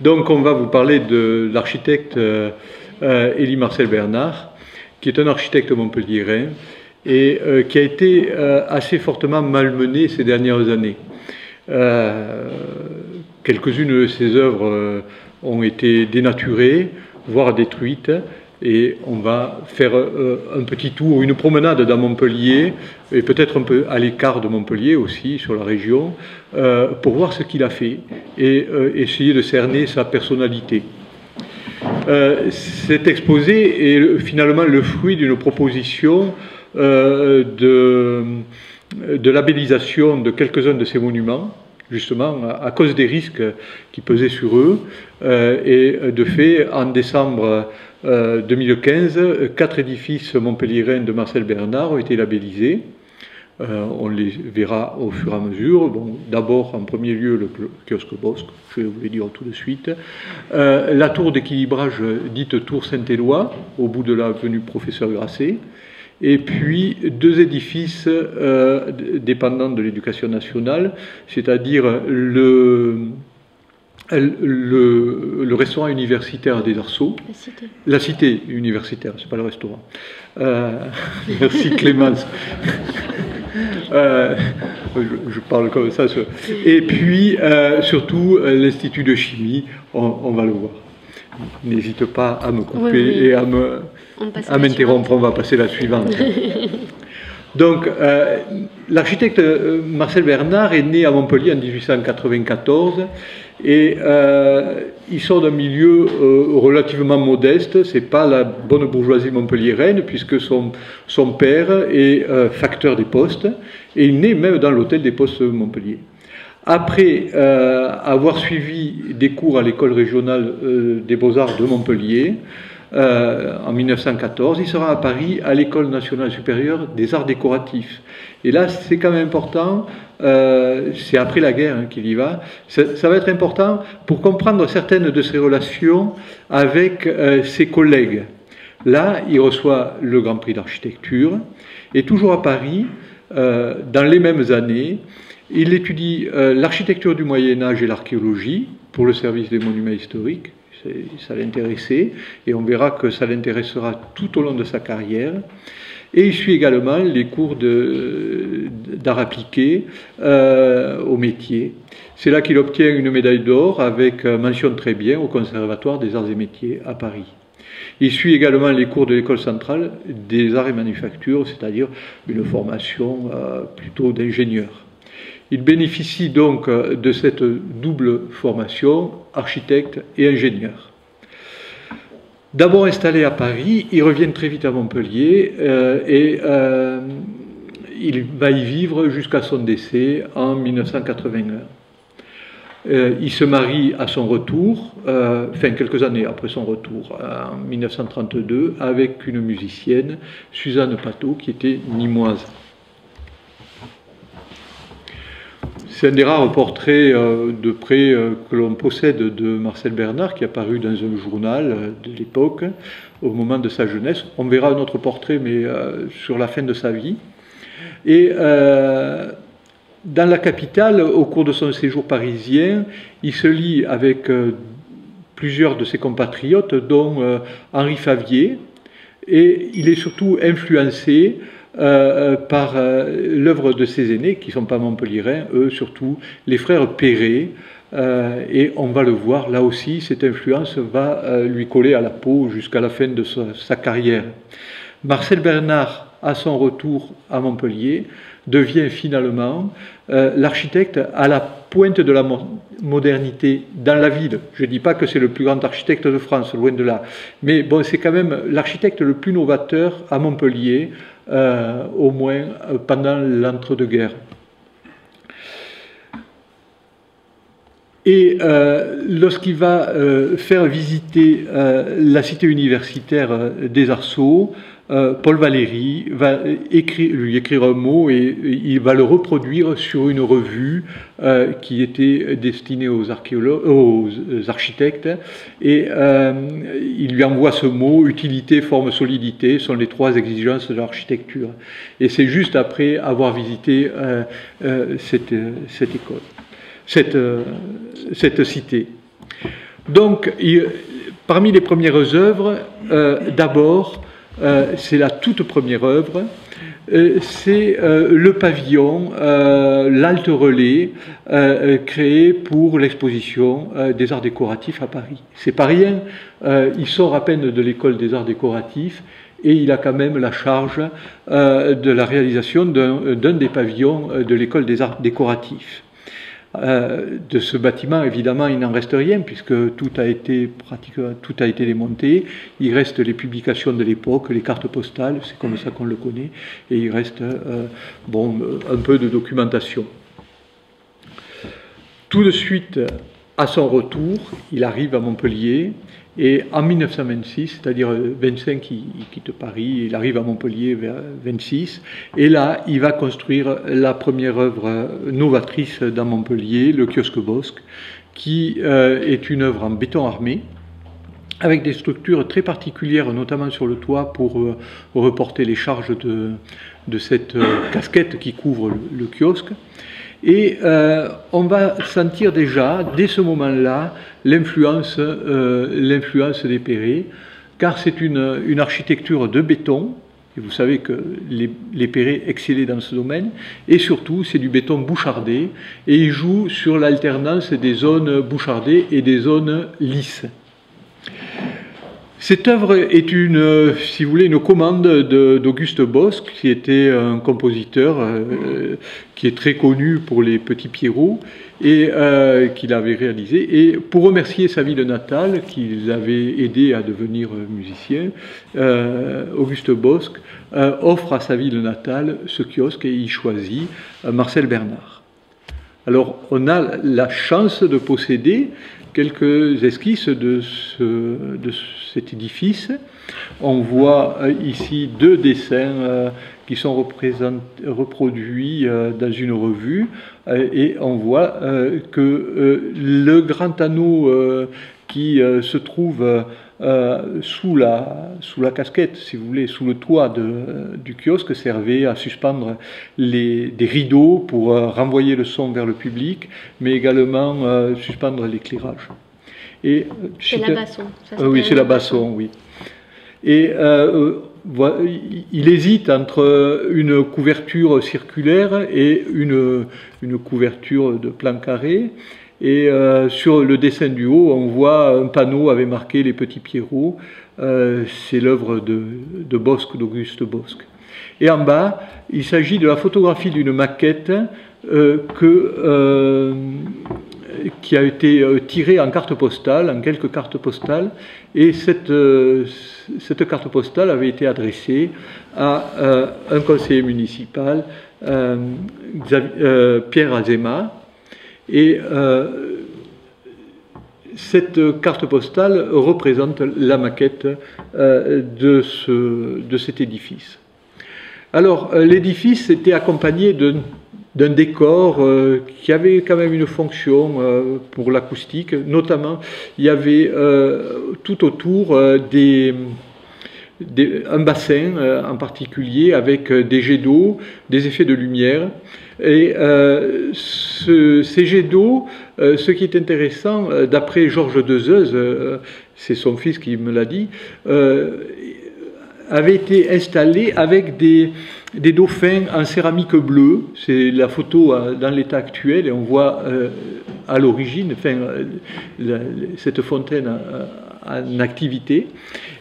Donc on va vous parler de l'architecte Élie Marcel Bernard, qui est un architecte montpelliérain et qui a été assez fortement malmené ces dernières années. Quelques-unes de ses œuvres ont été dénaturées, voire détruites, et on va faire un petit tour, une promenade dans Montpellier, et peut-être un peu à l'écart de Montpellier aussi, sur la région, pour voir ce qu'il a fait et essayer de cerner sa personnalité. Cet exposé est finalement le fruit d'une proposition de labellisation de quelques-uns de ces monuments, justement à cause des risques qui pesaient sur eux. Et de fait, en décembre 2015, 4 édifices montpelliérains de Marcel Bernard ont été labellisés. On les verra au fur et à mesure. Bon, d'abord, en premier lieu, le kiosque Bosque, je vais vous le dire tout de suite. La tour d'équilibrage dite tour Saint-Éloi, au bout de l'avenue Professeur Grasset. Et puis 2 édifices dépendants de l'éducation nationale, c'est-à-dire le restaurant universitaire des Arceaux. La cité universitaire, c'est pas le restaurant. Merci Clémence. Je parle comme ça. Et puis surtout l'Institut de chimie, on va le voir. N'hésite pas à me couper et à m'interrompre, on va passer à la suivante. Donc, l'architecte Marcel Bernard est né à Montpellier en 1894 et il sort d'un milieu relativement modeste. C'est pas la bonne bourgeoisie montpelliéraine puisque son père est facteur des postes et il naît même dans l'hôtel des postes de Montpellier. Après avoir suivi des cours à l'école régionale des beaux-arts de Montpellier, en 1914, il sera à Paris à l'école nationale supérieure des arts décoratifs. Et là, c'est quand même important, c'est après la guerre qu'il y va, ça va être important pour comprendre certaines de ses relations avec ses collègues. Là, il reçoit le Grand Prix d'architecture, et toujours à Paris, dans les mêmes années, il étudie l'architecture du Moyen-Âge et l'archéologie pour le service des monuments historiques. Ça l'intéressait, et on verra que ça l'intéressera tout au long de sa carrière. Et il suit également les cours d'art appliqué au métier. C'est là qu'il obtient une médaille d'or avec mention très bien au Conservatoire des Arts et Métiers à Paris. Il suit également les cours de l'École centrale des arts et manufactures, c'est-à-dire une formation plutôt d'ingénieur. Il bénéficie donc de cette double formation, architecte et ingénieur. D'abord installé à Paris, il revient très vite à Montpellier et il va y vivre jusqu'à son décès en 1981. Il se marie à son retour, enfin quelques années après son retour, en 1932, avec une musicienne, Suzanne Pateau, qui était nîmoise. C'est un des rares portraits de près que l'on possède de Marcel Bernard, qui est apparu dans un journal de l'époque, au moment de sa jeunesse. On verra un autre portrait, mais sur la fin de sa vie. Et dans la capitale, au cours de son séjour parisien, il se lie avec plusieurs de ses compatriotes, dont Henri Favier, et il est surtout influencé par l'œuvre de ses aînés, qui ne sont pas montpelliérains, eux surtout, les frères Perret, et on va le voir, là aussi, cette influence va lui coller à la peau jusqu'à la fin de sa carrière. Marcel Bernard, à son retour à Montpellier, devient finalement l'architecte à la pointe de la modernité dans la ville. Je ne dis pas que c'est le plus grand architecte de France, loin de là, mais bon, c'est quand même l'architecte le plus novateur à Montpellier, au moins pendant l'entre-deux-guerres. Et lorsqu'il va faire visiter la cité universitaire des Arceaux, Paul Valéry va lui écrire un mot et il va le reproduire sur une revue qui était destinée aux architectes, et il lui envoie ce mot: utilité, forme, solidité sont les 3 exigences de l'architecture. Et c'est juste après avoir visité cette école, cette cité. Donc, parmi les premières œuvres, d'abord, c'est la toute première œuvre, c'est le pavillon, l'Alte Relais, créé pour l'exposition des arts décoratifs à Paris. C'est pas rien, il sort à peine de l'école des arts décoratifs et il a quand même la charge de la réalisation d'un des pavillons de l'école des arts décoratifs. De ce bâtiment, évidemment, il n'en reste rien puisque tout a été démonté. Il reste les publications de l'époque, les cartes postales, c'est comme ça qu'on le connaît, et il reste un peu de documentation. Tout de suite, à son retour, il arrive à Montpellier. Et en 1926, c'est-à-dire 25, il quitte Paris, il arrive à Montpellier vers 26, et là, il va construire la première œuvre novatrice dans Montpellier, le kiosque Bosc, qui est une œuvre en béton armé, avec des structures très particulières, notamment sur le toit, pour reporter les charges de cette casquette qui couvre le kiosque. Et on va sentir déjà, dès ce moment-là, l'influence des Perret, car c'est une architecture de béton, et vous savez que les Perret excellaient dans ce domaine, et surtout c'est du béton bouchardé, et ils jouent sur l'alternance des zones bouchardées et des zones lisses. Cette œuvre est si vous voulez, une commande d'Auguste Bosc, qui était un compositeur qui est très connu pour les Petits Pierrots, et qu'il avait réalisé. Et pour remercier sa ville natale, qui l'avait aidé à devenir musicien, Auguste Bosc offre à sa ville natale ce kiosque et il choisit Marcel Bernard. Alors, on a la chance de posséder quelques esquisses de cet édifice. On voit ici deux dessins qui sont reproduits dans une revue et on voit que le grand anneau qui se trouve sous la casquette, si vous voulez, sous le toit du kiosque, servait à suspendre des rideaux pour renvoyer le son vers le public, mais également suspendre l'éclairage. C'est la basson. Oui, c'est la basson, oui. Et il hésite entre une couverture circulaire et une couverture de plan carré. Et sur le dessin du haut, on voit un panneau avec marqué les Petits Pierrots. C'est l'œuvre de Bosc, d'Auguste Bosc. Et en bas, il s'agit de la photographie d'une maquette qui a été tirée en carte postale, en quelques cartes postales. Et cette carte postale avait été adressée à un conseiller municipal, Pierre Azéma. Et cette carte postale représente la maquette de cet édifice. Alors, l'édifice était accompagné d'un décor qui avait quand même une fonction pour l'acoustique. Notamment, il y avait tout autour un bassin en particulier avec des jets d'eau, des effets de lumière. Et ces jets d'eau, ce qui est intéressant, d'après Georges Dezeuse, c'est son fils qui me l'a dit, avait été installé avec des dauphins en céramique bleue. C'est la photo dans l'état actuel et on voit à l'origine cette fontaine en activité.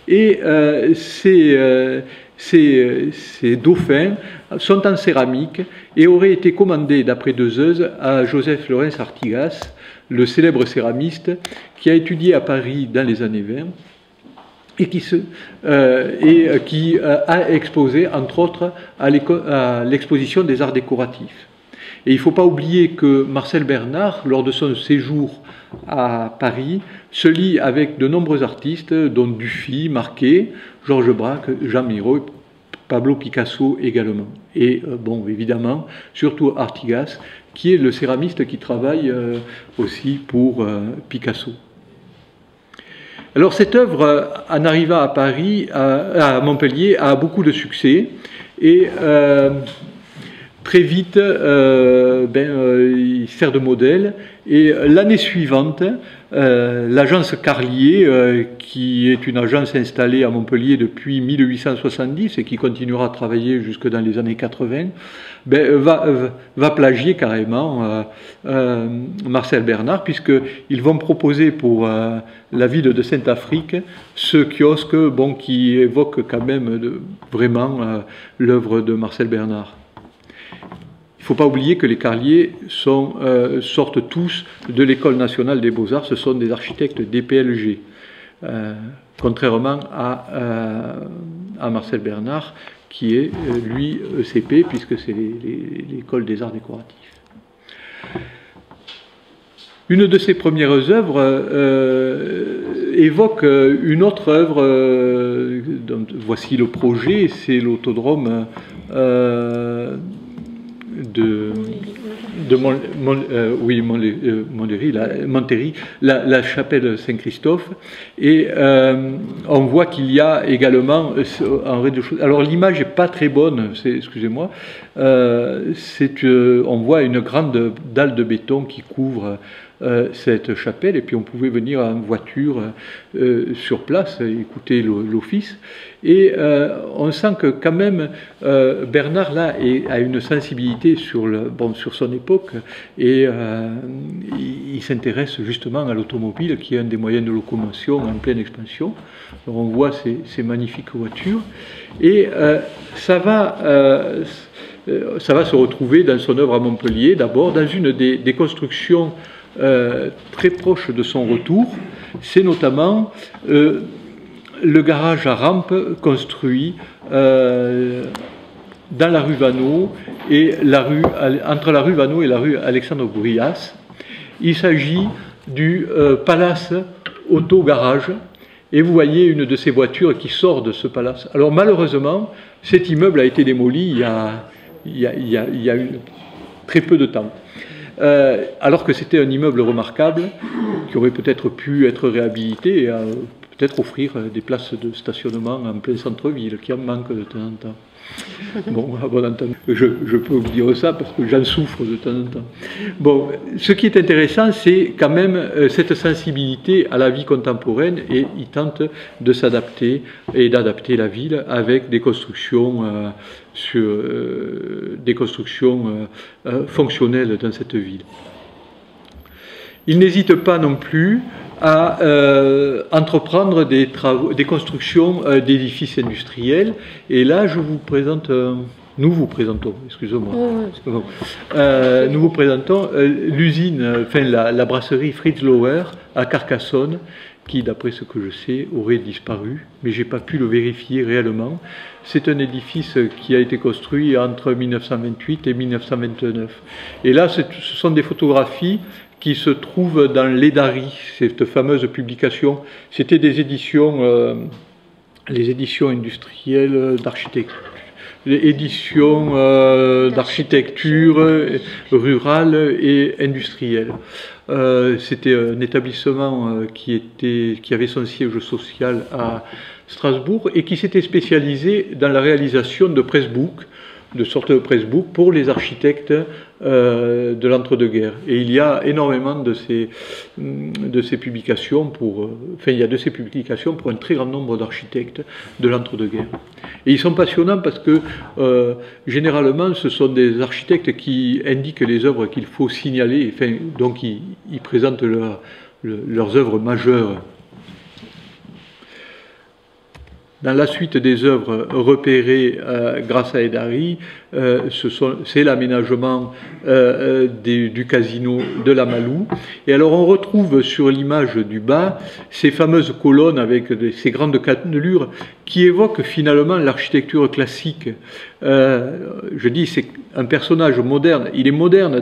Et ces dauphins sont en céramique et auraient été commandés, d'après Dezeuse, à Joseph Lorentz Artigas, le célèbre céramiste qui a étudié à Paris dans les années 20 et qui a exposé, entre autres, à l'exposition des arts décoratifs. Et il ne faut pas oublier que Marcel Bernard, lors de son séjour à Paris, se lie avec de nombreux artistes, dont Dufy, Marquet, Georges Braque, Jean Miro, Pablo Picasso également. Et bon, évidemment, surtout Artigas, qui est le céramiste qui travaille aussi pour Picasso. Alors cette œuvre, en arrivant à Paris, à Montpellier, a beaucoup de succès et très vite, il sert de modèle. Et l'année suivante, l'agence Carlier, qui est une agence installée à Montpellier depuis 1870 et qui continuera à travailler jusque dans les années 80, va plagier carrément Marcel Bernard, puisqu'ils vont proposer pour la ville de Saint-Affrique ce kiosque qui évoque quand même vraiment l'œuvre de Marcel Bernard. Il ne faut pas oublier que les Carlier sortent tous de l'École nationale des beaux-arts, ce sont des architectes DPLG, contrairement à Marcel Bernard, qui est, lui, ECP, puisque c'est l'École des arts décoratifs. Une de ses premières œuvres évoque une autre œuvre, voici le projet, c'est l'autodrome Montéry, la chapelle Saint-Christophe, et on voit qu'il y a également en rez-de-chaussée. Alors l'image n'est pas très bonne, excusez-moi. On voit une grande dalle de béton qui couvre cette chapelle, et puis on pouvait venir en voiture sur place, écouter l'office, et on sent que quand même Bernard là a une sensibilité sur son époque, et il s'intéresse justement à l'automobile, qui est un des moyens de locomotion en pleine expansion. Alors on voit ces magnifiques voitures, et ça va se retrouver dans son œuvre à Montpellier, d'abord dans une des constructions très proche de son retour. C'est notamment le garage à rampe construit dans la rue Vanneau et entre la rue Vanneau et la rue Alexandre Bruyas. Il s'agit du Palace Auto Garage, et vous voyez une de ces voitures qui sort de ce palace. Alors malheureusement, cet immeuble a été démoli il y a très peu de temps. Alors que c'était un immeuble remarquable qui aurait peut-être pu être réhabilité et peut-être offrir des places de stationnement en plein centre-ville, qui en manque de temps en temps. Bon, à bon entendeur, je peux vous dire ça parce que j'en souffre de temps en temps. Bon, ce qui est intéressant, c'est quand même cette sensibilité à la vie contemporaine, et il tente de s'adapter et d'adapter la ville avec des constructions fonctionnelles dans cette ville. Il n'hésite pas non plus à entreprendre des constructions d'édifices industriels. Et là, nous vous présentons l'usine, la brasserie Fritz Lauer à Carcassonne, qui, d'après ce que je sais, aurait disparu, mais je n'ai pas pu le vérifier réellement. C'est un édifice qui a été construit entre 1928 et 1929. Et là, ce sont des photographies qui se trouvent dans l'Edari, cette fameuse publication. C'était des éditions, les éditions industrielles d'architecture. Les éditions d'architecture rurale et industrielle. C'était un établissement qui avait son siège social à Strasbourg et qui s'était spécialisé dans la réalisation de pressbooks, de sortes de pressbooks pour les architectes de l'entre-deux-guerres. Et il y a énormément de ces publications il y a de ces publications pour un très grand nombre d'architectes de l'entre-deux-guerres. Et ils sont passionnants parce que généralement ce sont des architectes qui indiquent les œuvres qu'il faut signaler, donc ils présentent leurs œuvres majeures. Dans la suite des œuvres repérées grâce à Edari, c'est l'aménagement du casino de la Malou. Et alors on retrouve sur l'image du bas ces fameuses colonnes avec ces grandes cannelures qui évoquent finalement l'architecture classique. Je dis, c'est un personnage moderne. Il est moderne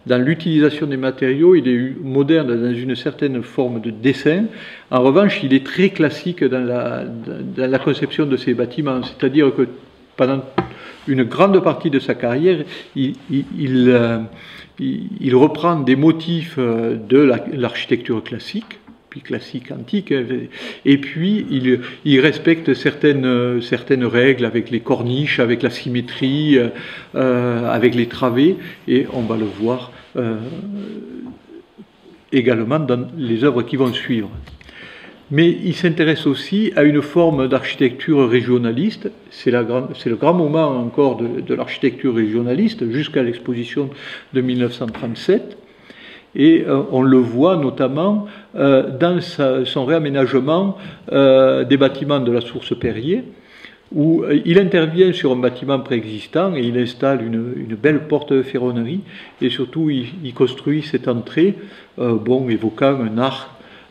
dans l'utilisation des matériaux, il est moderne dans une certaine forme de dessin. En revanche, il est très classique dans la conception de ses bâtiments. C'est-à-dire que pendant une grande partie de sa carrière, il reprend des motifs de l'architecture classique, puis classique, antique, et puis il respecte certaines règles avec les corniches, avec la symétrie, avec les travées, et on va le voir également dans les œuvres qui vont suivre. Mais il s'intéresse aussi à une forme d'architecture régionaliste. C'est le grand moment encore de l'architecture régionaliste jusqu'à l'exposition de 1937. Et on le voit notamment dans son réaménagement des bâtiments de la source Perrier, où il intervient sur un bâtiment préexistant et il installe une belle porte de ferronnerie, et surtout il construit cette entrée évoquant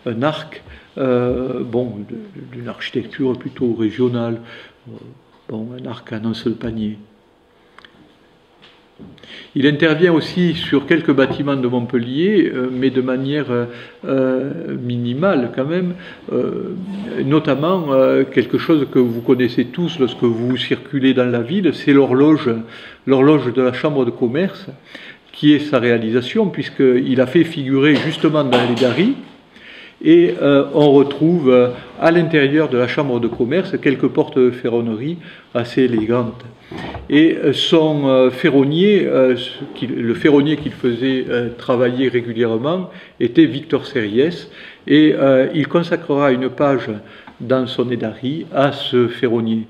un arc d'une architecture plutôt régionale, un arc à un seul panier. Il intervient aussi sur quelques bâtiments de Montpellier, mais de manière minimale quand même, notamment quelque chose que vous connaissez tous lorsque vous circulez dans la ville, c'est l'horloge de la Chambre de commerce, qui est sa réalisation, puisqu'il a fait figurer justement dans les Légaries, et on retrouve à l'intérieur de la chambre de commerce quelques portes de ferronnerie assez élégantes. Et son ferronnier, le ferronnier qu'il faisait travailler régulièrement, était Victor Sériès, et il consacrera une page dans son Hédari à ce ferronnier.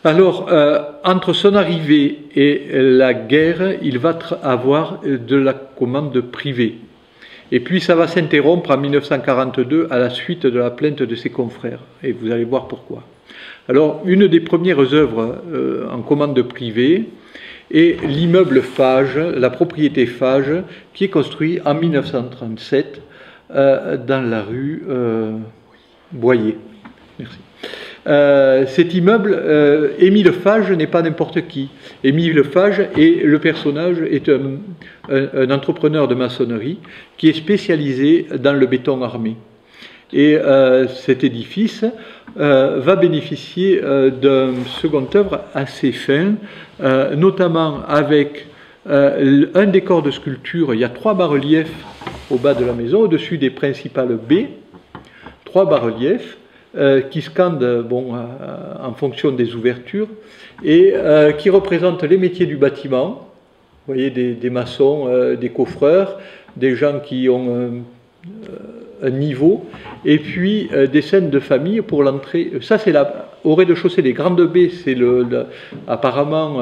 Alors, entre son arrivée et la guerre, il va avoir de la commande privée. Et puis ça va s'interrompre en 1942 à la suite de la plainte de ses confrères. Et vous allez voir pourquoi. Alors, une des premières œuvres en commande privée est l'immeuble Fage, la propriété Fage, qui est construit en 1937 dans la rue Boyer. Merci. Cet immeuble, Émile Fage n'est pas n'importe qui. Émile Fage le personnage est un entrepreneur de maçonnerie qui est spécialisé dans le béton armé. Et cet édifice va bénéficier d'un second œuvre assez fin, notamment avec un décor de sculpture. Il y a 3 bas-reliefs au bas de la maison, au-dessus des principales baies, 3 bas-reliefs qui scandent en fonction des ouvertures et qui représentent les métiers du bâtiment. Vous voyez des maçons, des coffreurs, des gens qui ont un niveau, et puis des scènes de famille pour l'entrée. Ça, c'est au rez-de-chaussée, les grandes baies, c'est apparemment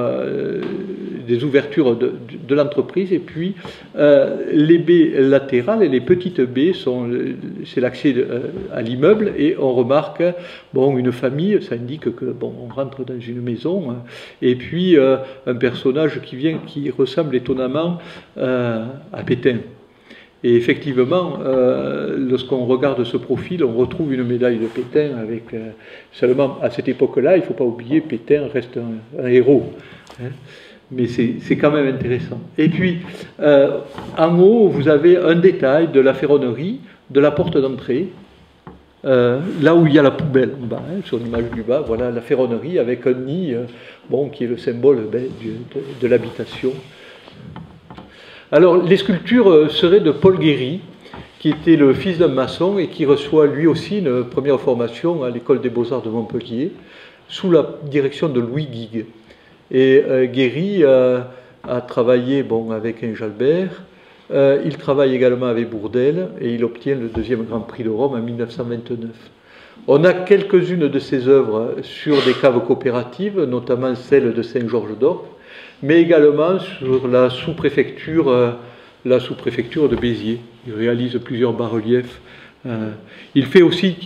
des ouvertures de l'entreprise, et puis les baies latérales et les petites baies, c'est l'accès à l'immeuble, et on remarque une famille, ça indique que on rentre dans une maison, et puis un personnage qui ressemble étonnamment à Pétain. Et effectivement, lorsqu'on regarde ce profil, on retrouve une médaille de Pétain avec seulement à cette époque-là, il ne faut pas oublier, Pétain reste un héros. Hein, mais c'est quand même intéressant. Et puis, en haut, vous avez un détail de la ferronnerie, de la porte d'entrée, là où il y a la poubelle en bas, sur l'image du bas, voilà la ferronnerie avec un nid, qui est le symbole de l'habitation. Alors, les sculptures seraient de Paul Guéry, qui était le fils d'un maçon et qui reçoit lui aussi une première formation à l'école des Beaux-Arts de Montpellier, sous la direction de Louis Guigues. Et Guéry a travaillé avec Enjalbert, il travaille également avec Bourdelle, et il obtient le 2e Grand Prix de Rome en 1929. On a quelques-unes de ses œuvres sur des caves coopératives, notamment celle de Saint-Georges-d'Orp, mais également sur la sous-préfecture de Béziers. Il réalise plusieurs bas-reliefs. Il fait aussi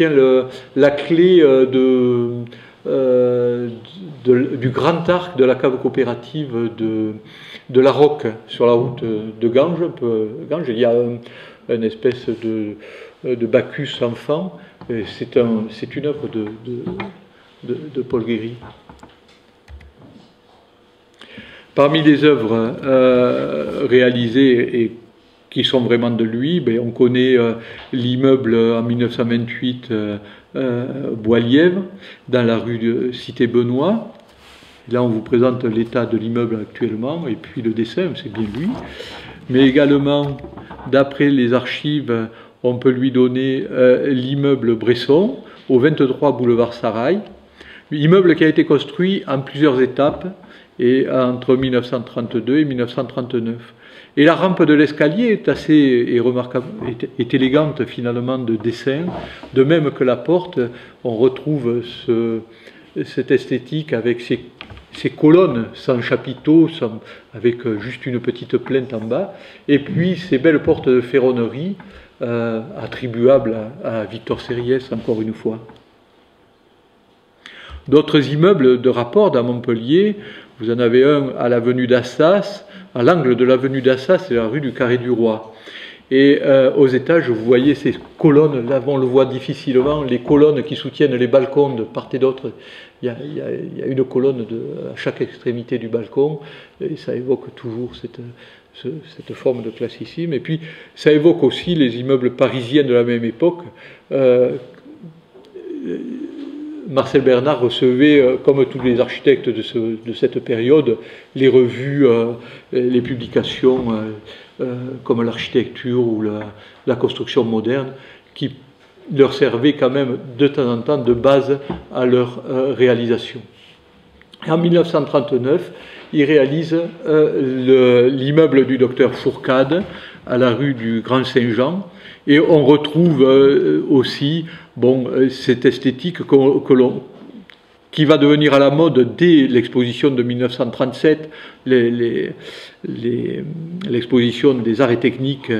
la clé du grand arc de la cave coopérative de la Roque, sur la route de Ganges. Il y a une espèce de Bacchus enfant. C'est une œuvre de Paul Guéry. Parmi les œuvres réalisées et qui sont vraiment de lui, on connaît l'immeuble en 1928 Bois-Lièvre, dans la rue de mais également, d'après les archives, on peut lui donner l'immeuble Bresson, au 23 boulevard Sarail, immeuble qui a été construit en plusieurs étapes, et entre 1932 et 1939. Et la rampe de l'escalier est assez remarquable, est élégante finalement de dessin, de même que la porte, on retrouve cette esthétique avec ces colonnes sans chapiteau, avec juste une petite plinthe en bas, et puis ces belles portes de ferronnerie attribuables à Victor Sériès, encore une fois. D'autres immeubles de rapport à Montpellier, vous en avez un à l'avenue d'Assas, à l'angle de l'avenue d'Assas, c'est la rue du Carré du Roi. Et aux étages, vous voyez ces colonnes, là on le voit difficilement, les colonnes qui soutiennent les balcons de part et d'autre. Il y a une colonne à chaque extrémité du balcon, et ça évoque toujours cette forme de classicisme. Et puis ça évoque aussi les immeubles parisiens de la même époque. Marcel Bernard recevait, comme tous les architectes de cette période, les revues, les publications comme l'architecture ou la construction moderne, qui leur servaient quand même de temps en temps de base à leur réalisation. Et en 1939, il réalise l'immeuble du docteur Fourcade à la rue du Grand Saint-Jean, et on retrouve aussi cette esthétique qui va devenir à la mode dès l'exposition de 1937, l'exposition des arts et techniques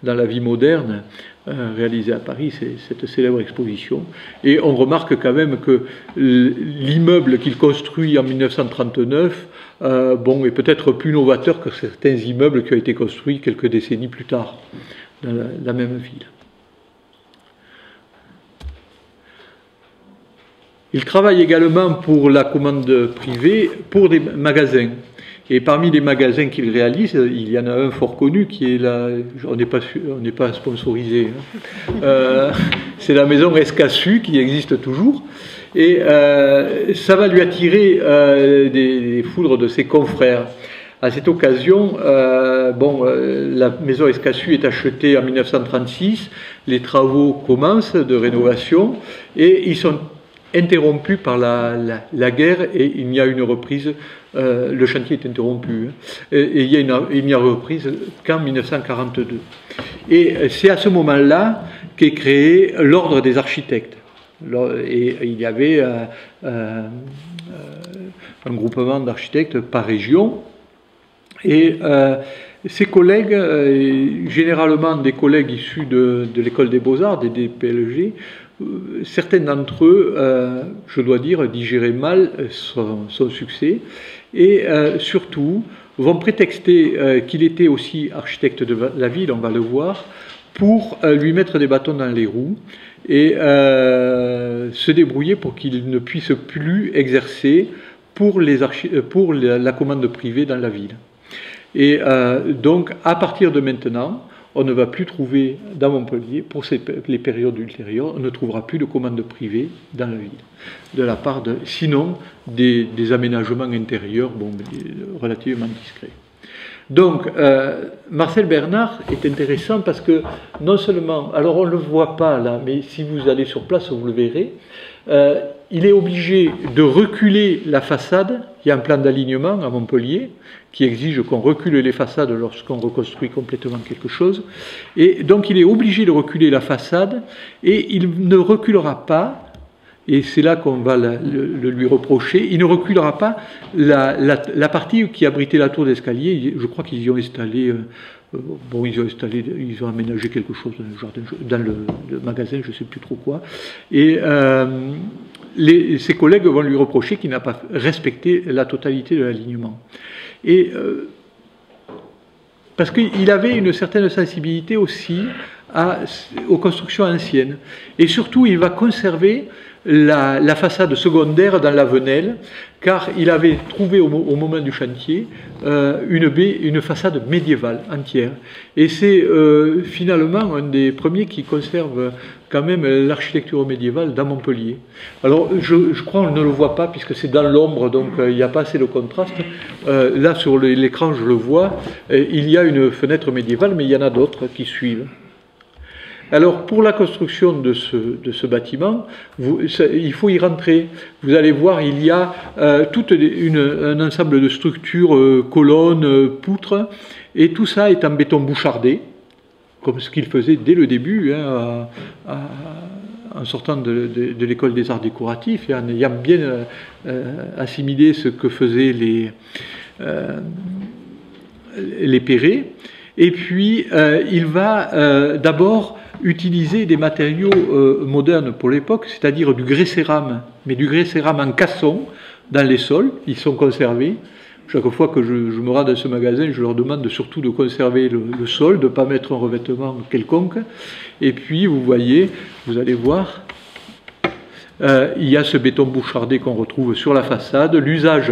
dans la vie moderne, réalisée à Paris, c'est cette célèbre exposition. Et on remarque quand même que l'immeuble qu'il construit en 1939 est peut-être plus novateur que certains immeubles qui ont été construits quelques décennies plus tard dans la même ville. Il travaille également pour la commande privée, pour des magasins. Et parmi les magasins qu'il réalise, il y en a un fort connu qui est là, on n'est pas sponsorisé, hein. C'est la maison Escassu qui existe toujours. Et ça va lui attirer des foudres de ses confrères. À cette occasion, la maison Escassu est achetée en 1936, les travaux commencent de rénovation et ils sont interrompus par la guerre et il n'y a une reprise, le chantier est interrompu, et il n'y a reprise qu'en 1942. Et c'est à ce moment-là qu'est créé l'ordre des architectes. Et il y avait un groupement d'architectes par région. Et ses collègues, généralement des collègues issus de l'école des beaux-arts, des DPLG, certains d'entre eux, je dois dire, digéraient mal son succès et surtout vont prétexter qu'il était aussi architecte de la ville, on va le voir, pour lui mettre des bâtons dans les roues et se débrouiller pour qu'il ne puisse plus exercer pour la commande privée dans la ville. Et donc, à partir de maintenant, on ne va plus trouver dans Montpellier, pour les périodes ultérieures, on ne trouvera plus de commandes privées dans la ville, de la part sinon des aménagements intérieurs relativement discrets. Donc, Marcel Bernard est intéressant parce que non seulement, alors on ne le voit pas là, mais si vous allez sur place, vous le verrez, il est obligé de reculer la façade. Il y a un plan d'alignement à Montpellier qui exige qu'on recule les façades lorsqu'on reconstruit complètement quelque chose. Et donc il est obligé de reculer la façade et il ne reculera pas, et c'est là qu'on va le lui reprocher, il ne reculera pas la partie qui abritait la tour d'escalier. Je crois qu'ils y ont installé... ils ont aménagé quelque chose dans le jardin, dans le magasin, je ne sais plus trop quoi. Et ses collègues vont lui reprocher qu'il n'a pas respecté la totalité de l'alignement. Et parce qu'il avait une certaine sensibilité aussi aux constructions anciennes. Et surtout, il va conserver la façade secondaire dans la Venelle, car il avait trouvé au moment du chantier une façade médiévale entière. Et c'est finalement un des premiers qui conserve quand même l'architecture médiévale dans Montpellier. Alors je crois qu'on ne le voit pas puisque c'est dans l'ombre, donc il n'y a pas assez de contraste. Là sur l'écran je le vois, il y a une fenêtre médiévale, mais il y en a d'autres qui suivent. Alors, pour la construction de ce bâtiment, il faut y rentrer. Vous allez voir, il y a tout un ensemble de structures, colonnes, poutres, et tout ça est en béton bouchardé, comme ce qu'il faisait dès le début, hein, en sortant de l'école des arts décoratifs, et en ayant bien assimilé ce que faisaient les Perret. Et puis, il va d'abord utiliser des matériaux modernes pour l'époque, c'est-à-dire du grès-cérame, mais du grès-cérame en caisson dans les sols. Ils sont conservés. Chaque fois que je me rends dans ce magasin, je leur demande surtout de conserver le sol, de ne pas mettre un revêtement quelconque. Et puis, vous voyez, vous allez voir, il y a ce béton bouchardé qu'on retrouve sur la façade, l'usage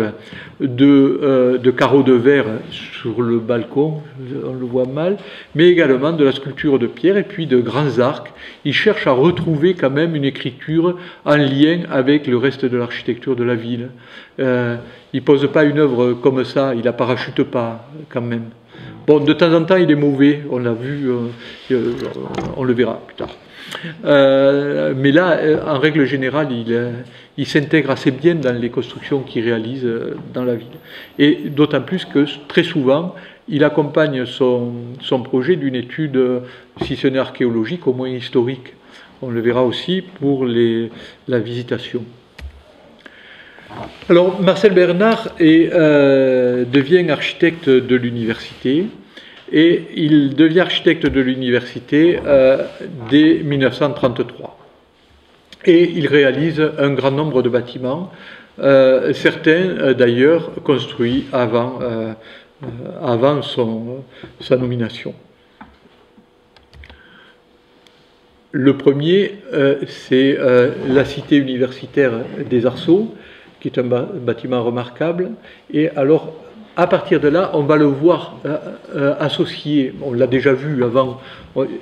de carreaux de verre sur le balcon, on le voit mal, mais également de la sculpture de pierre et puis de grands arcs. Il cherche à retrouver quand même une écriture en lien avec le reste de l'architecture de la ville. Il ne pose pas une œuvre comme ça, il la parachute pas quand même. Bon, de temps en temps il est mauvais, on l'a vu, on le verra plus tard. Mais là, en règle générale, il s'intègre assez bien dans les constructions qu'il réalise dans la ville. Et d'autant plus que très souvent, il accompagne son projet d'une étude, si ce n'est archéologique, au moins historique. On le verra aussi pour la visitation. Alors, Marcel Bernard devient architecte de l'université. Et il devient architecte de l'université dès 1933. Et il réalise un grand nombre de bâtiments, certains d'ailleurs construits avant sa nomination. Le premier, c'est la cité universitaire des Arceaux, qui est un bâtiment remarquable. Et alors, à partir de là, on va le voir associer, on l'a déjà vu avant,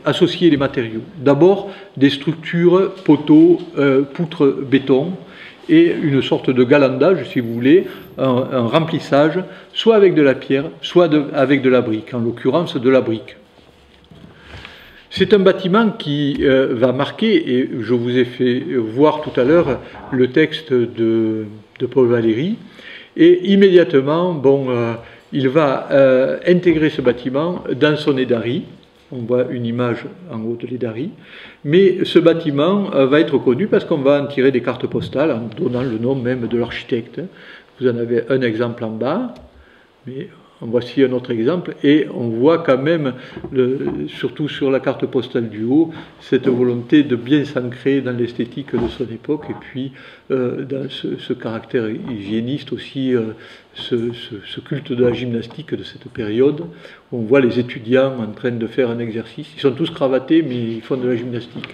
associer les matériaux. D'abord, des structures, poteaux, poutres, béton, et une sorte de galandage, si vous voulez, un remplissage, soit avec de la pierre, soit avec de la brique, en l'occurrence de la brique. C'est un bâtiment qui va marquer, et je vous ai fait voir tout à l'heure le texte de Paul Valéry. Et immédiatement, bon, il va intégrer ce bâtiment dans son édari. On voit une image en haut de l'édari. Mais ce bâtiment va être connu parce qu'on va en tirer des cartes postales en donnant le nom même de l'architecte. Vous en avez un exemple en bas, mais en voici un autre exemple. Et on voit quand même, surtout sur la carte postale du haut, cette volonté de bien s'ancrer dans l'esthétique de son époque et puis dans ce caractère hygiéniste aussi, ce culte de la gymnastique de cette période. On voit les étudiants en train de faire un exercice. Ils sont tous cravatés, mais ils font de la gymnastique.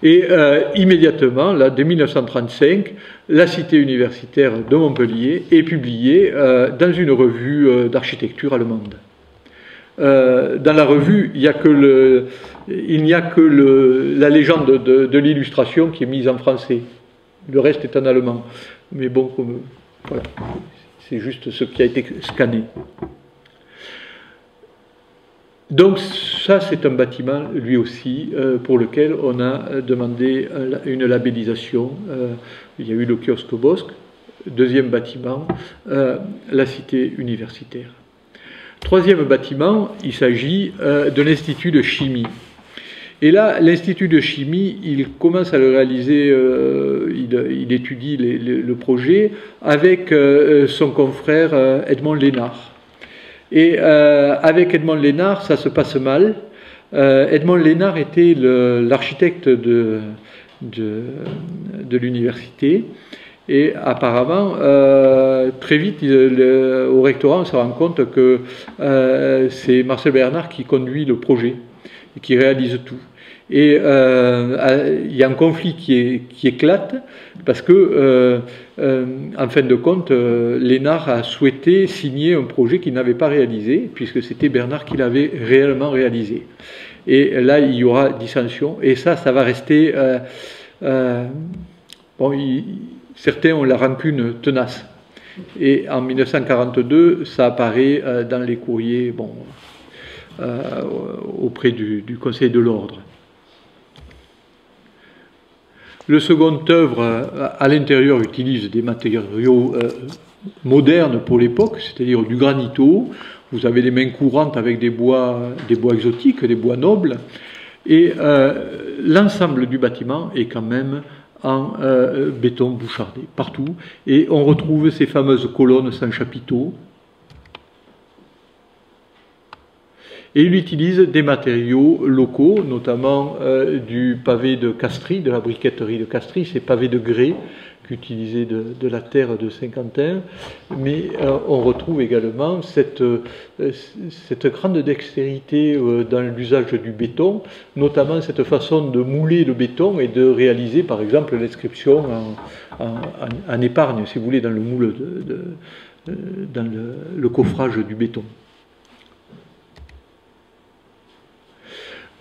Et immédiatement, là, dès 1935, la cité universitaire de Montpellier est publiée dans une revue d'architecture allemande. Dans la revue, il n'y a que la légende de l'illustration qui est mise en français. Le reste est en allemand. Mais bon, voilà, c'est juste ce qui a été scanné. Donc ça, c'est un bâtiment, lui aussi, pour lequel on a demandé une labellisation. Il y a eu le kiosque Bosc. Deuxième bâtiment, la cité universitaire. Troisième bâtiment, il s'agit de l'Institut de chimie. Et là, l'Institut de chimie, il commence à le réaliser, il étudie le projet avec son confrère Edmond Lénard. Et avec Edmond Lénard, ça se passe mal. Edmond Lénard était l'architecte de l'université. Et apparemment, très vite, au rectorat, on se rend compte que c'est Marcel Bernard qui conduit le projet et qui réalise tout. Et il y a un conflit qui éclate parce que, en fin de compte, Lénard a souhaité signer un projet qu'il n'avait pas réalisé, puisque c'était Bernard qui l'avait réellement réalisé. Et là, il y aura dissension, et ça va rester... certains ont la rancune tenace. Et en 1942, ça apparaît dans les courriers auprès du Conseil de l'Ordre. Le second œuvre, à l'intérieur, utilise des matériaux modernes pour l'époque, c'est-à-dire du granito. Vous avez des mains courantes avec des bois exotiques, des bois nobles. Et l'ensemble du bâtiment est quand même en béton bouchardé, partout. Et on retrouve ces fameuses colonnes sans chapiteaux. Et il utilise des matériaux locaux, notamment du pavé de Castries, de la briqueterie de Castries, ces pavés de grès qu'utilisait de la terre de Saint-Quentin, mais on retrouve également cette grande dextérité dans l'usage du béton, notamment cette façon de mouler le béton et de réaliser par exemple l'inscription en épargne, si vous voulez, dans le moule, dans le coffrage du béton.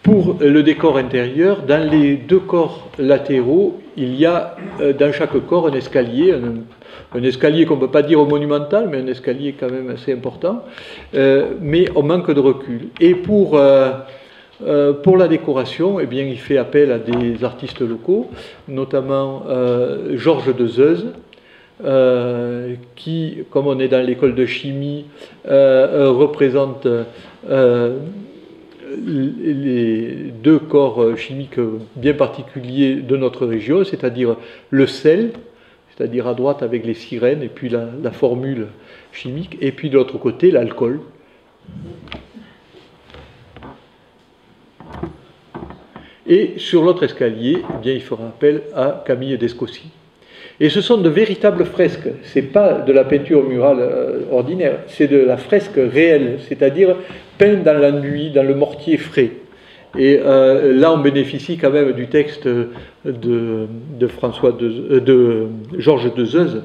Pour le décor intérieur, dans les deux corps latéraux, il y a dans chaque corps un escalier qu'on ne peut pas dire monumental, mais un escalier quand même assez important, mais on manque de recul. Et pour la décoration, eh bien, il fait appel à des artistes locaux, notamment Georges de Zeuze, qui, comme on est dans l'école de chimie, représente les deux corps chimiques bien particuliers de notre région, c'est-à-dire le sel, c'est-à-dire à droite avec les sirènes et puis la formule chimique, et puis de l'autre côté l'alcool. Et sur l'autre escalier, eh bien, il fera appel à Camille Descossi. Et ce sont de véritables fresques, ce n'est pas de la peinture murale ordinaire, c'est de la fresque réelle, c'est-à-dire peint dans l'enduit, dans le mortier frais. Et là, on bénéficie quand même du texte de Georges de Zeuze,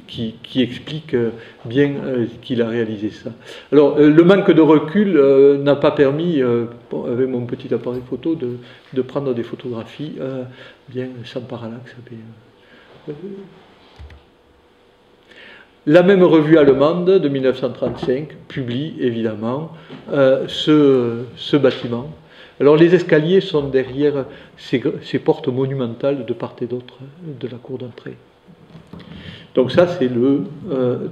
qui explique bien qu'il a réalisé ça. Alors, le manque de recul n'a pas permis, avec mon petit appareil photo, de prendre des photographies bien sans parallaxe. La même revue allemande de 1935 publie évidemment ce bâtiment. Alors les escaliers sont derrière ces portes monumentales de part et d'autre de la cour d'entrée. Donc ça c'est le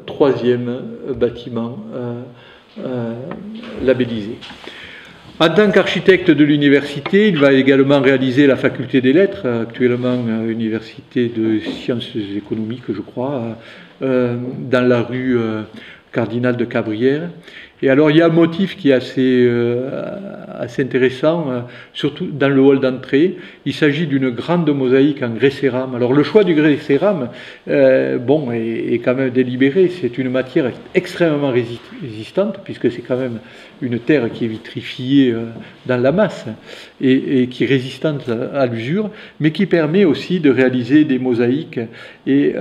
troisième bâtiment labellisé. En tant qu'architecte de l'université, il va également réaliser la faculté des lettres, actuellement université de sciences économiques, je crois, dans la rue Cardinal de Cabrières. Et alors il y a un motif qui est assez intéressant, surtout dans le hall d'entrée. Il s'agit d'une grande mosaïque en grès cérame. Alors le choix du grès cérame, est quand même délibéré. C'est une matière extrêmement résistante, puisque c'est quand même une terre qui est vitrifiée dans la masse et qui est résistante à l'usure, mais qui permet aussi de réaliser des mosaïques. Et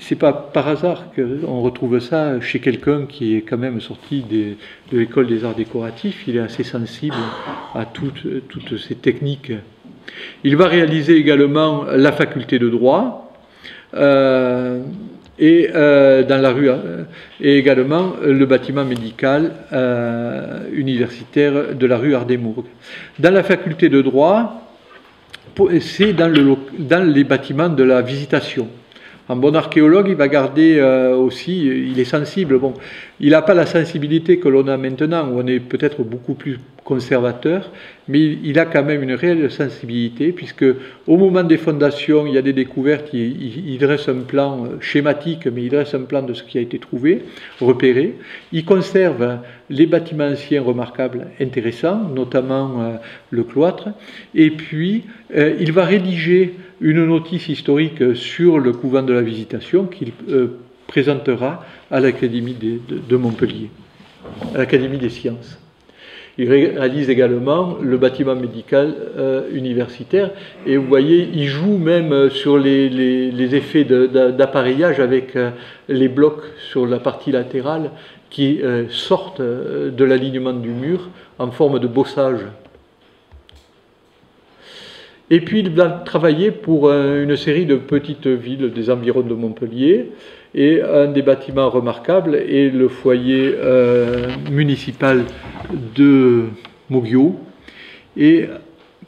c'est pas par hasard qu'on retrouve ça chez quelqu'un qui est quand même sorti de l'école des arts décoratifs. Il est assez sensible à toutes ces techniques. Il va réaliser également la faculté de droit dans la rue, et également le bâtiment médical universitaire de la rue Ardémourgue. Dans la faculté de droit, c'est dans les bâtiments de la visitation. Un bon archéologue, il va garder aussi, il est sensible. Bon, il n'a pas la sensibilité que l'on a maintenant, où on est peut-être beaucoup plus conservateur, mais il a quand même une réelle sensibilité, puisque au moment des fondations, il y a des découvertes, il dresse un plan schématique, mais il dresse un plan de ce qui a été trouvé, repéré. Il conserve les bâtiments anciens remarquables, intéressants, notamment le cloître, et puis il va rédiger une notice historique sur le couvent de la Visitation qu'il présentera à l'Académie de Montpellier, à l'Académie des sciences. Il réalise également le bâtiment médical universitaire. Et vous voyez, il joue même sur les effets d'appareillage avec les blocs sur la partie latérale qui sortent de l'alignement du mur en forme de bossage. Et puis il va travailler pour une série de petites villes des environs de Montpellier. Et un des bâtiments remarquables est le foyer municipal de Moguio, et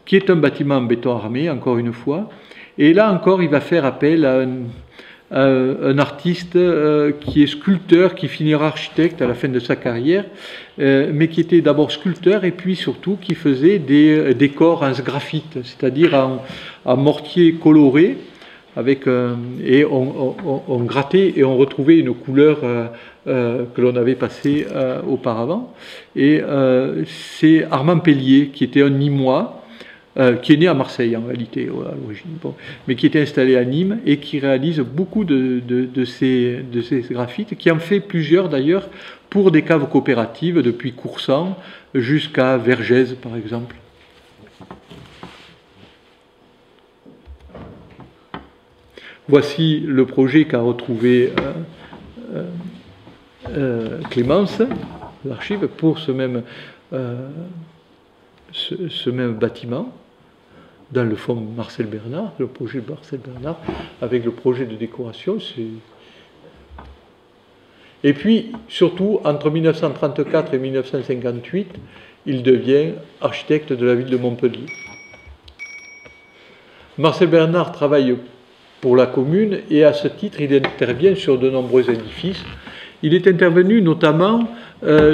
qui est un bâtiment en béton armé, encore une fois. Et là encore, il va faire appel à un artiste qui est sculpteur, qui finira architecte à la fin de sa carrière, mais qui était d'abord sculpteur et puis surtout qui faisait des décors en sgraffite, c'est-à-dire en mortier coloré, et on grattait et on retrouvait une couleur que l'on avait passée auparavant. Et c'est Armand Pellier, qui était un Nîmois, qui est né à Marseille en réalité à l'origine, mais qui était installé à Nîmes et qui réalise beaucoup de ces graphites, qui en fait plusieurs d'ailleurs pour des caves coopératives depuis Coursan jusqu'à Vergès par exemple. Voici le projet qu'a retrouvé Clémence, l'archive, pour ce même bâtiment, dans le fond Marcel Bernard, le projet de Marcel Bernard, avec le projet de décoration. Et puis, surtout, entre 1934 et 1958, il devient architecte de la ville de Montpellier. Marcel Bernard travaille pour la commune et à ce titre, il intervient sur de nombreux édifices. Il est intervenu notamment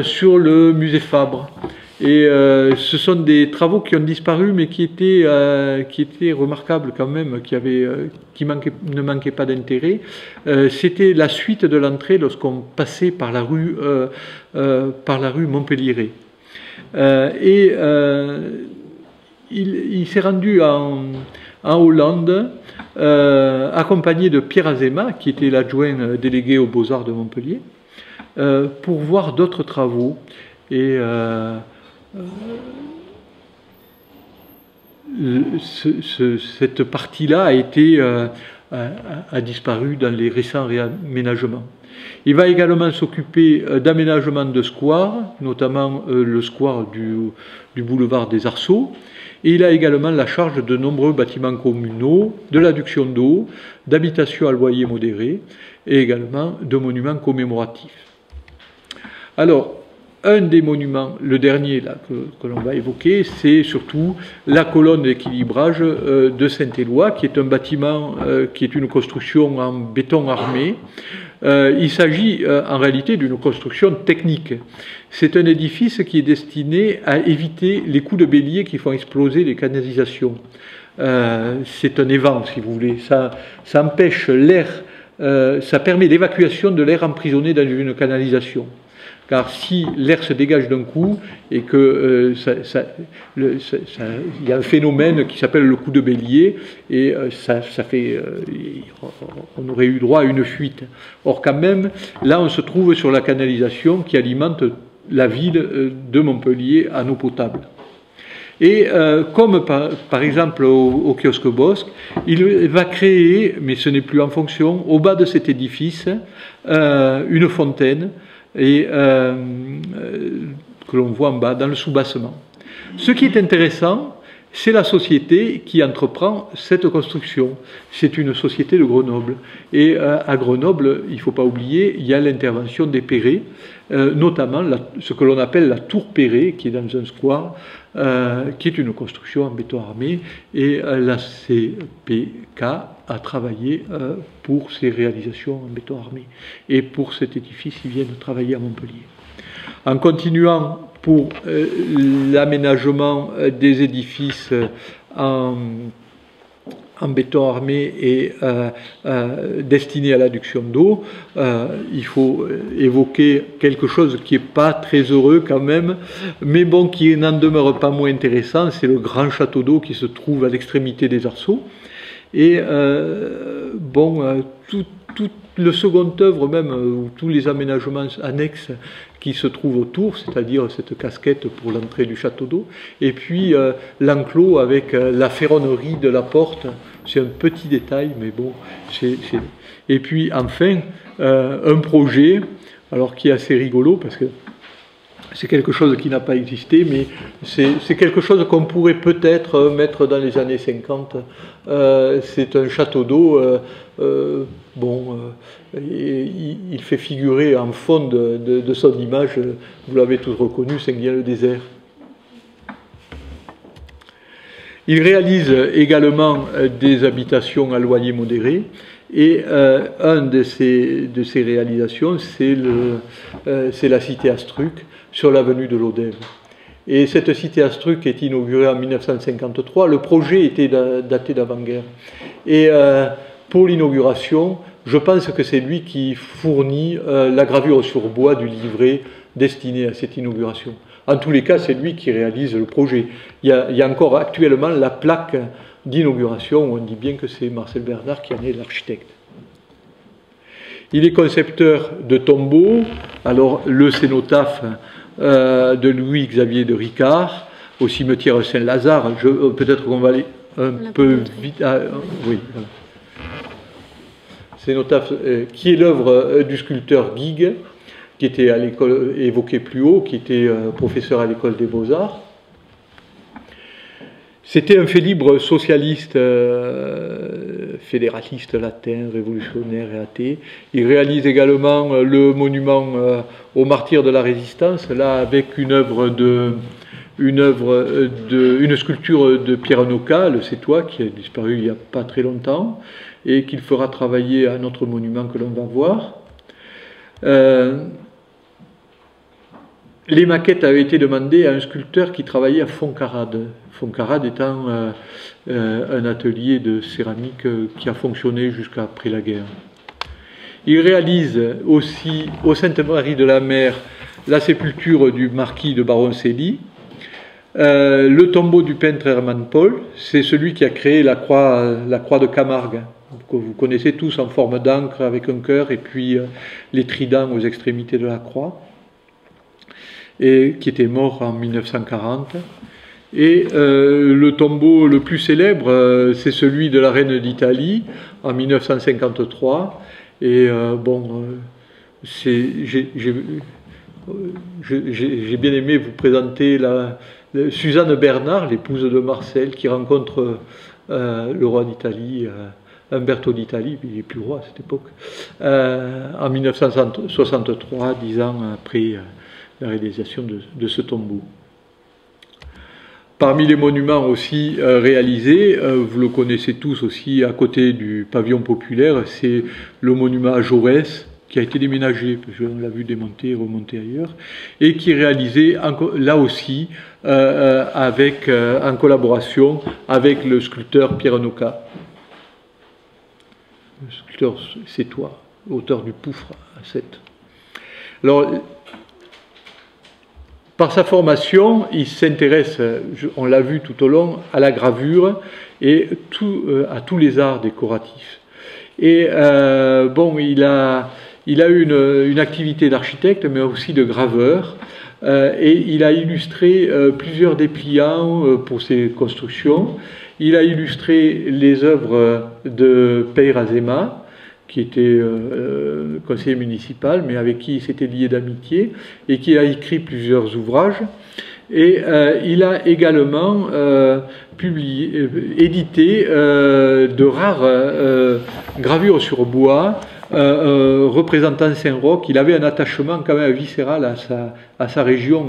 sur le musée Fabre. Et ce sont des travaux qui ont disparu, mais qui étaient remarquables quand même, qui ne manquaient pas d'intérêt. C'était la suite de l'entrée lorsqu'on passait par la rue Montpellier. Il s'est rendu en Hollande, accompagné de Pierre Azéma, qui était l'adjoint délégué aux Beaux-Arts de Montpellier, pour voir d'autres travaux. Et cette partie-là a disparu dans les récents réaménagements. Il va également s'occuper d'aménagement de squares, notamment le square du boulevard des Arceaux. Et il a également la charge de nombreux bâtiments communaux, de l'adduction d'eau, d'habitations à loyer modéré et également de monuments commémoratifs. Alors, un des monuments, le dernier là, que l'on va évoquer, c'est surtout la colonne d'équilibrage de Saint-Éloi, qui est un bâtiment qui est une construction en béton armé. Il s'agit en réalité d'une construction technique. C'est un édifice qui est destiné à éviter les coups de bélier qui font exploser les canalisations. C'est un évent, si vous voulez. Ça empêche l'air, ça permet l'évacuation de l'air emprisonné dans une canalisation. Car si l'air se dégage d'un coup et que il y a un phénomène qui s'appelle le coup de bélier, et on aurait eu droit à une fuite. Or quand même, là on se trouve sur la canalisation qui alimente la ville de Montpellier en eau potable. Et comme par exemple au kiosque Bosque, il va créer, mais ce n'est plus en fonction, au bas de cet édifice, une fontaine, et que l'on voit en bas, dans le sous-bassement. Ce qui est intéressant, c'est la société qui entreprend cette construction. C'est une société de Grenoble. Et à Grenoble, il ne faut pas oublier, il y a l'intervention des Perret, notamment ce que l'on appelle la tour Perret, qui est dans un square, qui est une construction en béton armé, et la CPK a travaillé pour ces réalisations en béton armé. Et pour cet édifice, ils viennent travailler à Montpellier. En continuant pour l'aménagement des édifices en béton armé et destiné à l'adduction d'eau, il faut évoquer quelque chose qui n'est pas très heureux quand même, mais bon, qui n'en demeure pas moins intéressant, c'est le grand château d'eau qui se trouve à l'extrémité des Arceaux. Et tout le second œuvre même, ou tous les aménagements annexes qui se trouvent autour, c'est-à-dire cette casquette pour l'entrée du château d'eau, et puis l'enclos avec la ferronnerie de la porte, c'est un petit détail, mais bon, et puis enfin, un projet, alors qui est assez rigolo, parce que c'est quelque chose qui n'a pas existé, mais c'est quelque chose qu'on pourrait peut-être mettre dans les années 50. C'est un château d'eau, il fait figurer en fond de son image, vous l'avez tous reconnu, Saint-Guillain-le-Désert. Il réalise également des habitations à loyer modéré, et une de ces réalisations, c'est la cité Astruc, sur l'avenue de l'Odève. Et cette cité Astruc est inaugurée en 1953. Le projet était daté d'avant-guerre. Et pour l'inauguration, je pense que c'est lui qui fournit la gravure sur bois du livret destiné à cette inauguration. En tous les cas, c'est lui qui réalise le projet. Il y a encore actuellement la plaque d'inauguration où on dit bien que c'est Marcel Bernard qui en est l'architecte. Il est concepteur de tombeaux. Alors, le cénotaphe de Louis-Xavier de Ricard, au cimetière Saint-Lazare. Peut-être qu'on va aller un peu vite. Oui. Cénotaphe, qui est l'œuvre du sculpteur Guigues, qui était à l'école évoqué plus haut, qui était professeur à l'école des Beaux-Arts. C'était un fait libre socialiste, fédéraliste latin, révolutionnaire et athée. Il réalise également le monument aux martyrs de la Résistance, là avec une sculpture de Pierre Noca, le Sétois, qui a disparu il n'y a pas très longtemps, et qu'il fera travailler à un autre monument que l'on va voir. Les maquettes avaient été demandées à un sculpteur qui travaillait à Foncarade. Foncarade étant un atelier de céramique qui a fonctionné jusqu'après la guerre. Il réalise aussi au Sainte-Marie de la Mer la sépulture du marquis de Baroncelli, le tombeau du peintre Hermann Paul, c'est celui qui a créé la croix de Camargue, que vous connaissez tous en forme d'encre avec un cœur et puis les tridents aux extrémités de la croix, et qui était mort en 1940. Et le tombeau le plus célèbre, c'est celui de la reine d'Italie en 1953. Et j'ai bien aimé vous présenter Suzanne Bernard, l'épouse de Marcel, qui rencontre le roi d'Italie, Umberto d'Italie, il n'est plus roi à cette époque, en 1963, 10 ans après la réalisation de ce tombeau. Parmi les monuments aussi réalisés, vous le connaissez tous aussi, à côté du pavillon populaire, c'est le monument à Jaurès, qui a été déménagé, parce qu'on l'a vu démonter et remonter ailleurs, et qui est réalisé là aussi en collaboration avec le sculpteur Pierre Noca, le sculpteur sétois, auteur du Poufre à 7. Alors, par sa formation, il s'intéresse, on l'a vu tout au long, à la gravure et à tous les arts décoratifs. Et il a eu une activité d'architecte, mais aussi de graveur, et il a illustré plusieurs dépliants pour ses constructions. Il a illustré les œuvres de Peire Azéma, qui était conseiller municipal, mais avec qui il s'était lié d'amitié, et qui a écrit plusieurs ouvrages. Et il a également édité de rares gravures sur bois représentant Saint-Roch. Il avait un attachement quand même viscéral à sa région,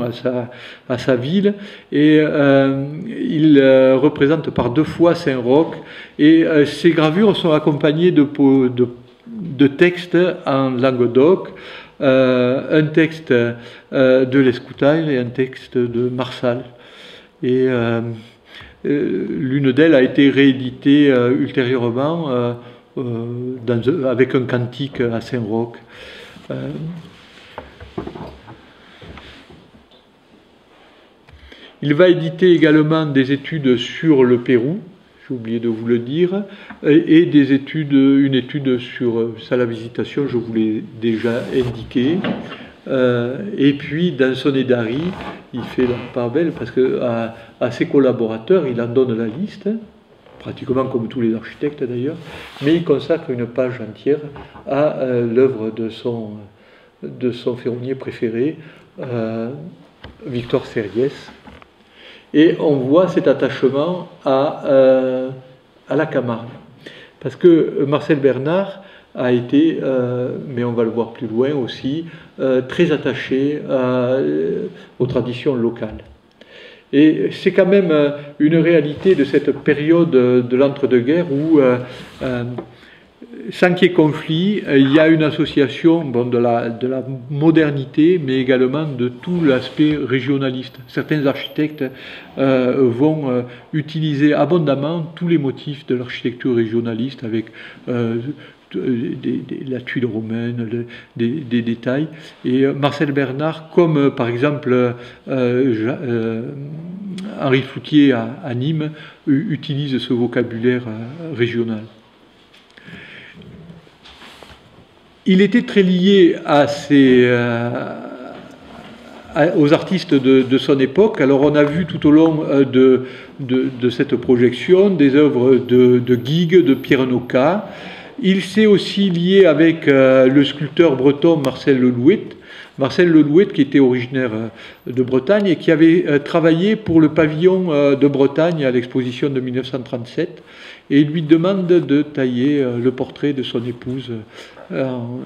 à sa ville, et il représente par 2 fois Saint-Roch. Et ces gravures sont accompagnées de textes en Languedoc, un texte de l'Escoutaille et un texte de Marsal. Et l'une d'elles a été rééditée ultérieurement avec un cantique à Saint-Roch. Il va éditer également des études sur le Pérou, j'ai oublié de vous le dire, et des études, une étude sur Salle Visitation, je vous l'ai déjà indiqué. Et puis dans son Édari, il fait la part belle parce que à ses collaborateurs, il en donne la liste, pratiquement comme tous les architectes d'ailleurs, mais il consacre une page entière à l'œuvre de son ferronnier préféré, Victor Sériès. Et on voit cet attachement à la Camargue. Parce que Marcel Bernard a été, mais on va le voir plus loin aussi, très attaché aux traditions locales. Et c'est quand même une réalité de cette période de l'entre-deux-guerres où, sans qu'il y ait conflit, il y a une association de la modernité, mais également de tout l'aspect régionaliste. Certains architectes vont utiliser abondamment tous les motifs de l'architecture régionaliste avec la tuile romaine, des détails. Et Marcel Bernard, comme par exemple Henri Floutier à Nîmes, utilise ce vocabulaire régional. Il était très lié aux artistes de son époque. Alors on a vu tout au long de cette projection des œuvres de Guigues, de Pierre Noca. Il s'est aussi lié avec le sculpteur breton Marcel Lelouet. Marcel Lelouet, qui était originaire de Bretagne et qui avait travaillé pour le pavillon de Bretagne à l'exposition de 1937. Et il lui demande de tailler le portrait de son épouse dans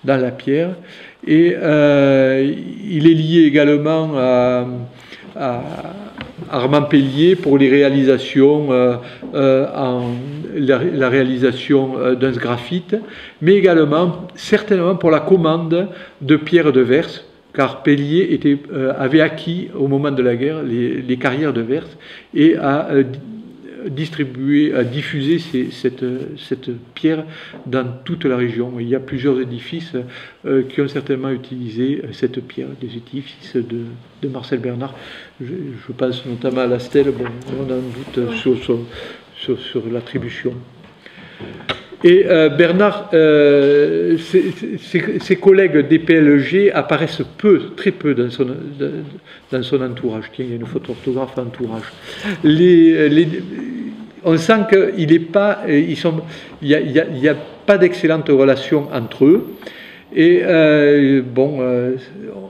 la pierre. Et il est lié également à Armand Pellier pour les réalisations, la réalisation d'un sgraffite, mais également certainement pour la commande de Pierre de Vers, car Pellier avait acquis au moment de la guerre les carrières de Vers et a diffusé cette pierre dans toute la région. Il y a plusieurs édifices qui ont certainement utilisé cette pierre, des édifices de Marcel Bernard. Je pense notamment à la stèle, bon, on a un doute sur l'attribution. Et Bernard, ses collègues des PLG apparaissent très peu dans son entourage. Tiens, il y a une faute orthographe entourage. On sent qu'il n'y a pas d'excellente relation entre eux. Et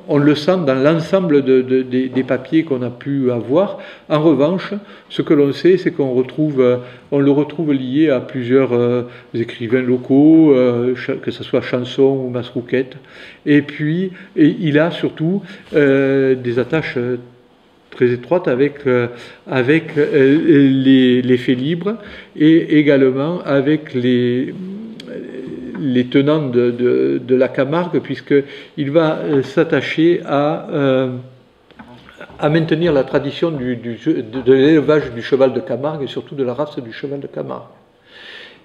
on le sent dans l'ensemble des papiers qu'on a pu avoir. En revanche, ce que l'on sait, c'est qu'on le retrouve lié à plusieurs écrivains locaux, que ce soit Chanson ou Masrouquette. Et puis, il a surtout des attaches très étroites avec les faits libres et également avec les tenants de la Camargue, puisqu'il va s'attacher à maintenir la tradition de l'élevage du cheval de Camargue et surtout de la race du cheval de Camargue.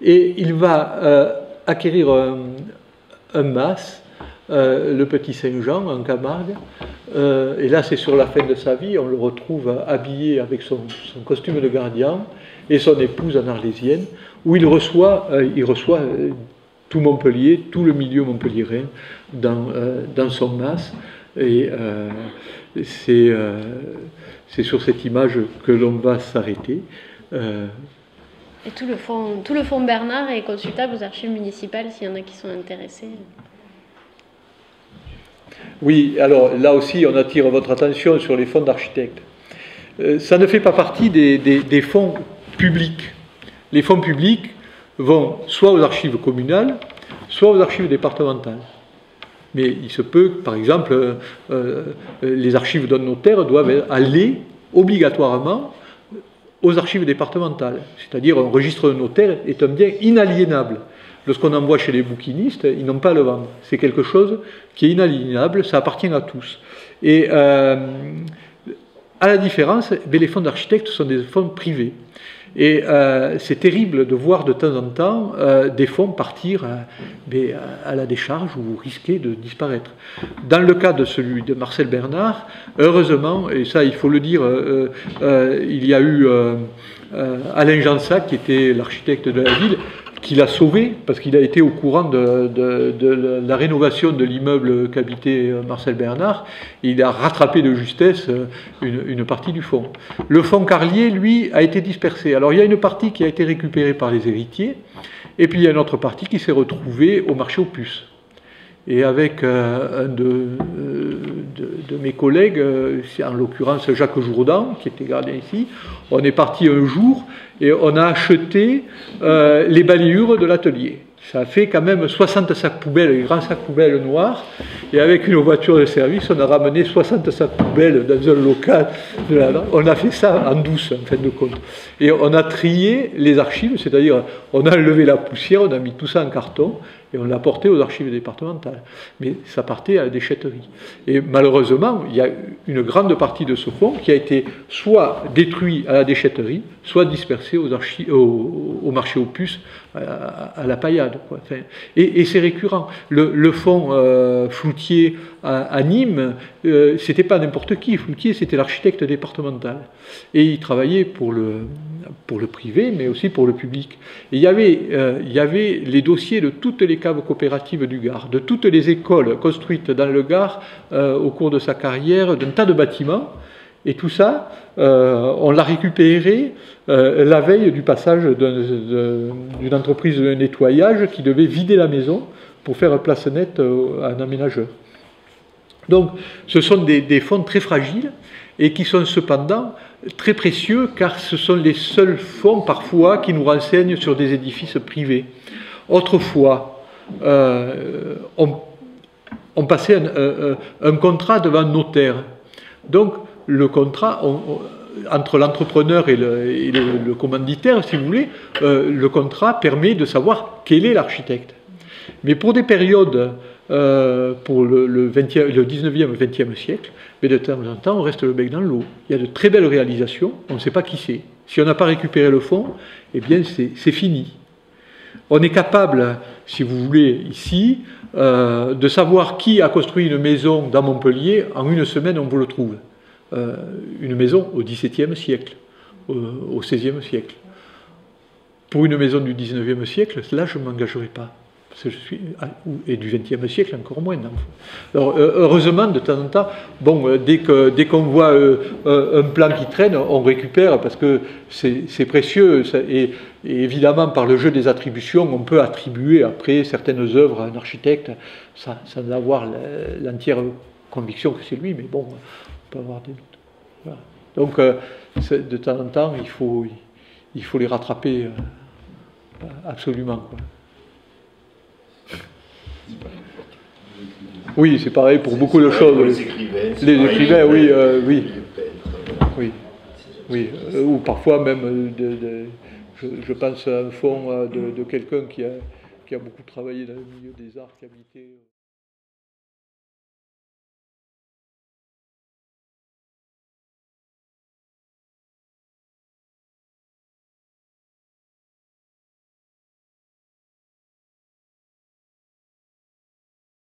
Et il va acquérir un mas, le Petit Saint-Jean en Camargue, et là c'est sur la fin de sa vie, on le retrouve habillé avec son costume de gardien et son épouse en arlésienne, où il reçoit tout Montpellier, tout le milieu montpelliérain dans son mas. Et c'est sur cette image que l'on va s'arrêter. Et tout le fond Bernard est consultable aux archives municipales s'il y en a qui sont intéressés. Oui, alors là aussi on attire votre attention sur les fonds d'architectes. Ça ne fait pas partie des fonds publics. Les fonds publics vont soit aux archives communales, soit aux archives départementales. Mais il se peut que, par exemple, les archives d'un notaire doivent aller obligatoirement aux archives départementales. C'est-à-dire, un registre de notaire est un bien inaliénable. Lorsqu'on envoie chez les bouquinistes, ils n'ont pas à le vendre. C'est quelque chose qui est inaliénable, ça appartient à tous. Et à la différence, les fonds d'architectes sont des fonds privés. Et c'est terrible de voir de temps en temps des fonds partir à la décharge ou risquer de disparaître. Dans le cas de celui de Marcel Bernard, heureusement, et ça il faut le dire, il y a eu Alain Jansac, qui était l'architecte de la ville, qui l'a sauvé, parce qu'il a été au courant de la rénovation de l'immeuble qu'habitait Marcel Bernard, et il a rattrapé de justesse une partie du fonds. Le fonds Carlier, lui, a été dispersé. Alors il y a une partie qui a été récupérée par les héritiers, et puis il y a une autre partie qui s'est retrouvée au marché aux puces. Et avec un de mes collègues, en l'occurrence Jacques Jourdan, qui était gardien ici, on est parti un jour et on a acheté les balayures de l'atelier. Ça fait quand même 60 sacs poubelles, les grands sacs poubelles noirs, et avec une voiture de service, on a ramené 60 sacs poubelles dans un local. On a fait ça en douce, en fin de compte. Et on a trié les archives, c'est-à-dire on a enlevé la poussière, on a mis tout ça en carton, et on l'a porté aux archives départementales. Mais ça partait à la déchetterie. Et malheureusement, il y a une grande partie de ce fonds qui a été soit détruit à la déchetterie, soit dispersé au marché aux puces, à la paillade, quoi. Enfin, et c'est récurrent. Le fonds Floutier à Nîmes, c'était pas n'importe qui. Floutier, c'était l'architecte départemental. Et il travaillait pour le privé, mais aussi pour le public. Et il y avait les dossiers de toutes les caves coopératives du Gard, de toutes les écoles construites dans le Gard au cours de sa carrière, d'un tas de bâtiments. Et tout ça, on l'a récupéré la veille du passage d'une entreprise de nettoyage qui devait vider la maison pour faire place nette à un aménageur. Donc, ce sont des fonds très fragiles et qui sont cependant très précieux, car ce sont les seuls fonds parfois qui nous renseignent sur des édifices privés. Autrefois, on passait un contrat devant un notaire. Donc, le contrat, entre l'entrepreneur et le commanditaire, si vous voulez, le contrat permet de savoir quel est l'architecte. Mais pour des périodes, pour le 19e, 20e siècle, mais de temps en temps, on reste le bec dans l'eau. Il y a de très belles réalisations, on ne sait pas qui c'est. Si on n'a pas récupéré le fonds, eh bien c'est fini. On est capable, si vous voulez, ici, de savoir qui a construit une maison dans Montpellier. En une semaine, on vous le trouve. Une maison au XVIIe siècle, au XVIe siècle. Pour une maison du XIXe siècle, là, je ne m'engagerai pas. Parce que et du XXe siècle, encore moins. Alors, heureusement, de temps en temps, bon, dès qu'on voit un plan qui traîne, on récupère, parce que c'est précieux. Et évidemment, par le jeu des attributions, on peut attribuer après certaines œuvres à un architecte, sans avoir l'entière conviction que c'est lui, mais bon, on peut avoir des doutes. Voilà. Donc, de temps en temps, il faut les rattraper absolument, quoi. Oui, c'est pareil pour beaucoup de choses. Les écrivains, oui. Ou parfois même, je pense à un fonds de quelqu'un qui a beaucoup travaillé dans le milieu des arts, qui habitait...